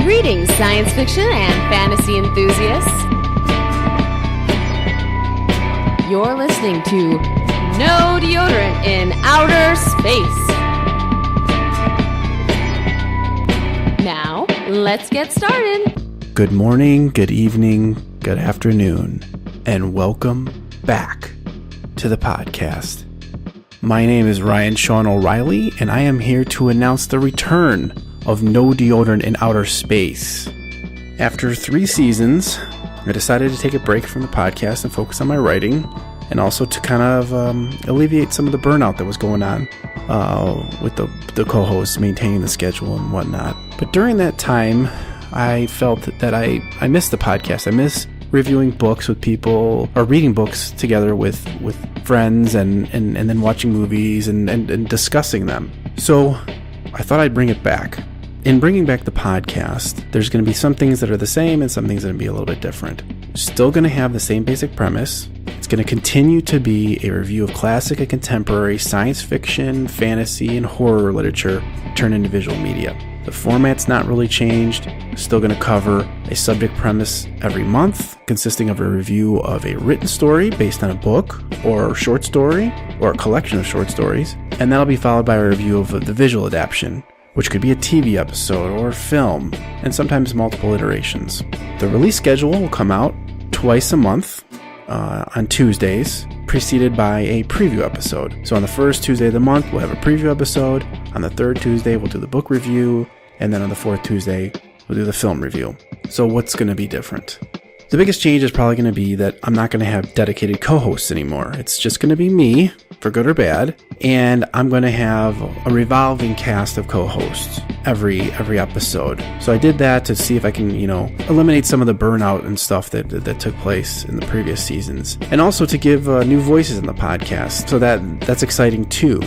Greetings, science fiction and fantasy enthusiasts. You're listening to No Deodorant in Outer Space. Now, let's get started. Good morning, good evening, good afternoon, and welcome back to the podcast. My name is Ryan Sean O'Reilly, and I am here to announce the return of No Deodorant in Outer Space. After 3 seasons, I decided to take a break from the podcast and focus on my writing, and also to kind of alleviate some of the burnout that was going on with the co-hosts maintaining the schedule and whatnot. But during that time, I felt that I missed the podcast. I miss reviewing books with people, or reading books together with friends, and then watching movies and discussing them. So I thought I'd bring it back. In bringing back the podcast, there's going to be some things that are the same and some things that are going to be a little bit different. Still going to have the same basic premise. It's going to continue to be a review of classic and contemporary science fiction, fantasy, and horror literature turned into visual media. The format's not really changed. Still going to cover a subject premise every month, consisting of a review of a written story based on a book or short story or a collection of short stories, and that'll be followed by a review of the visual adaptation, which could be a TV episode or film, and sometimes multiple iterations. The release schedule will come out twice a month on Tuesdays, preceded by a preview episode. So on the first Tuesday of the month, we'll have a preview episode. On the third Tuesday, we'll do the book review. And then on the fourth Tuesday, we'll do the film review. So what's going to be different? The biggest change is probably going to be that I'm not going to have dedicated co-hosts anymore. It's just going to be me, for good or bad, and I'm going to have a revolving cast of co-hosts every episode. So I did that to see if I can, eliminate some of the burnout and stuff that took place in the previous seasons, and also to give new voices in the podcast. So that's exciting too.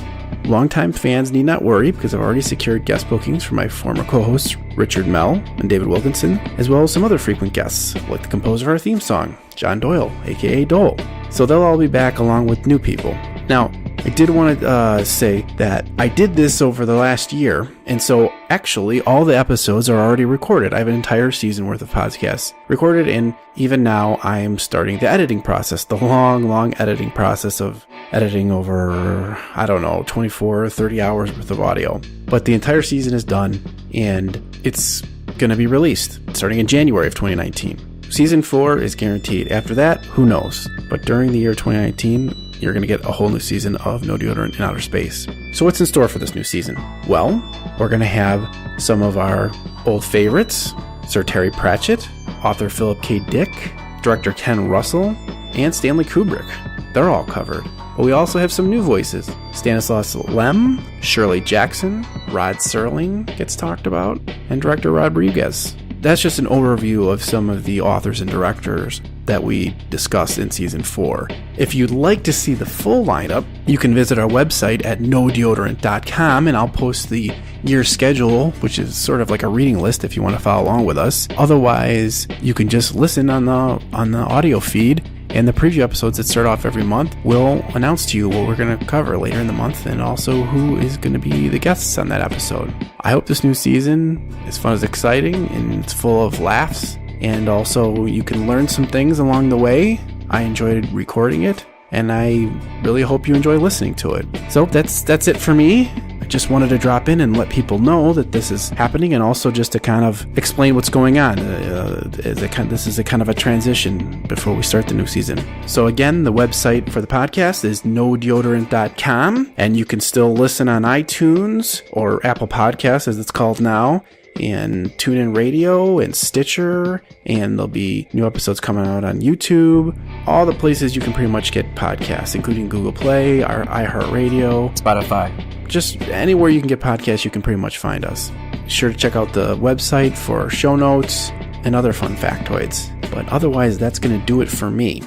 Longtime fans need not worry, because I've already secured guest bookings for my former co-hosts Richard Mell and David Wilkinson, as well as some other frequent guests, like the composer of our theme song, John Doyle, aka Dole. So they'll all be back along with new people. Now, I did want to say that I did this over the last year, and so actually all the episodes are already recorded. I have an entire season worth of podcasts recorded, and even now I am starting the editing process, the long editing process of editing over, 24 or 30 hours worth of audio. But the entire season is done, and it's going to be released starting in January of 2019. Season 4 is guaranteed. After that, who knows? But during the year 2019, you're going to get a whole new season of No Deodorant in Outer Space. So what's in store for this new season? Well, we're going to have some of our old favorites: Sir Terry Pratchett, author Philip K. Dick, director Ken Russell, and Stanley Kubrick. They're all covered. But we also have some new voices. Stanislaus Lem, Shirley Jackson, Rod Serling gets talked about, and director Rodriguez. That's just an overview of some of the authors and directors that we discussed in Season 4. If you'd like to see the full lineup, you can visit our website at nodeodorant.com, and I'll post the year schedule, which is sort of like a reading list if you want to follow along with us. Otherwise, you can just listen on the audio feed, and the preview episodes that start off every month will announce to you what we're going to cover later in the month, and also who is going to be the guests on that episode. I hope this new season is fun, as exciting, and it's full of laughs, and also you can learn some things along the way. I enjoyed recording it, and I really hope you enjoy listening to it. So that's it for me. I just wanted to drop in and let people know that this is happening, and also just to kind of explain what's going on. This is a kind of a transition before we start the new season. So again, the website for the podcast is nodeodorant.com, and you can still listen on iTunes, or Apple Podcasts as it's called now, and TuneIn Radio and Stitcher, and there'll be new episodes coming out on YouTube, all the places you can pretty much get podcasts, including Google Play, our iHeartRadio, Spotify. Just anywhere you can get podcasts, you can pretty much find us. Be sure to check out the website for show notes and other fun factoids. But otherwise, that's going to do it for me.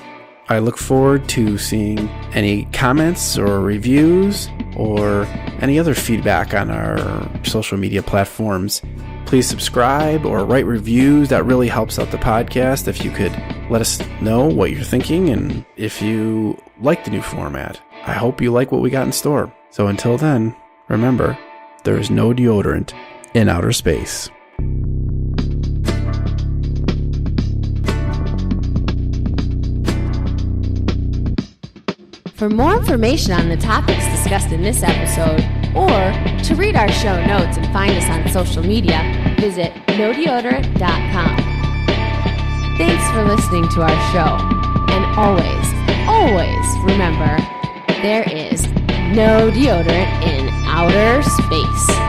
I look forward to seeing any comments or reviews or any other feedback on our social media platforms. Please subscribe or write reviews. That really helps out the podcast. If you could let us know what you're thinking and if you like the new format. I hope you like what we got in store. So until then, remember, there is no deodorant in outer space. For more information on the topics discussed in this episode, or to read our show notes and find us on social media, visit nodeodorant.com. Thanks for listening to our show, and always remember, there is no deodorant in outer space.